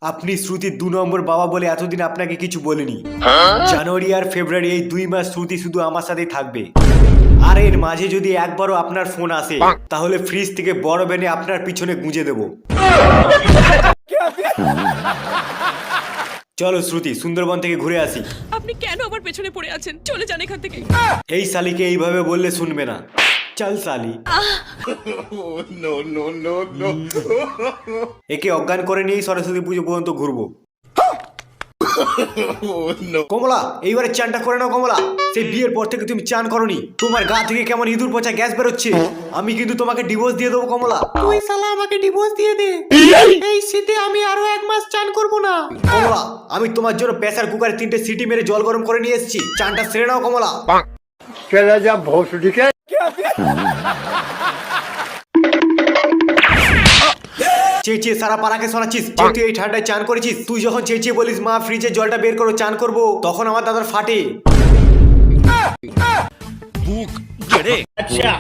আপনি শ্রুতির 2 নম্বর বাবা বলে এতদিন আপনাকে কিছু বলিনি। জানুয়ারি আর ফেব্রুয়ারি এই 2 মাস শ্রুতি শুধু আমার সাথেই থাকবে। আর এর মাঝে যদি একবারও আপনার ফোন আসে তাহলে ফ্রিজ থেকে বরফ এনে আপনার পিছনে গুঁজে দেব। চলো শ্রুতি, সুন্দরবন থেকে ঘুরে আসি। আপনি কেন আমার পেছনে পড়ে আছেন? চলে যান এখান থেকে। এই শালিকে এইভাবে বললে শুনবে না। চল শালি। একে অজ্ঞান করে নিয়েই সরস্বতী পুজো পর্যন্ত ঘুরবো। কমলা, এইবারে চানটা করে নাও কমলা। সেই বিয়ের পর থেকে তুমি চান করনি, তোমার গা থেকে কেমন ইঁদুর পচা গ্যাস বেরোচ্ছে। আমি কিন্তু তোমাকে ডিভোর্স দিয়ে দেবো কমলা। তুই শালা আমাকে ডিভোর্স দিয়ে দে। এই শীতে আমি আরো 1 মাস চান করব না। কমলা, আমি তোমার জন্য প্রেসার কুকারে 3টে সিটি মেরে জল গরম করে নিয়ে এসেছি, চানটা সেরে নাও কমলা। চলে যা ভোসডিকে। চেঁচিয়ে সারা পাড়াকে শোনাচ্ছিস যে তুই এই ঠান্ডায় চান করেছিস। তুই যখন চেঁচিয়ে বলিস মা ফ্রিজে জলটা বের করো চান করবো, তখন আমার দাদার ফাটে। আচ্ছা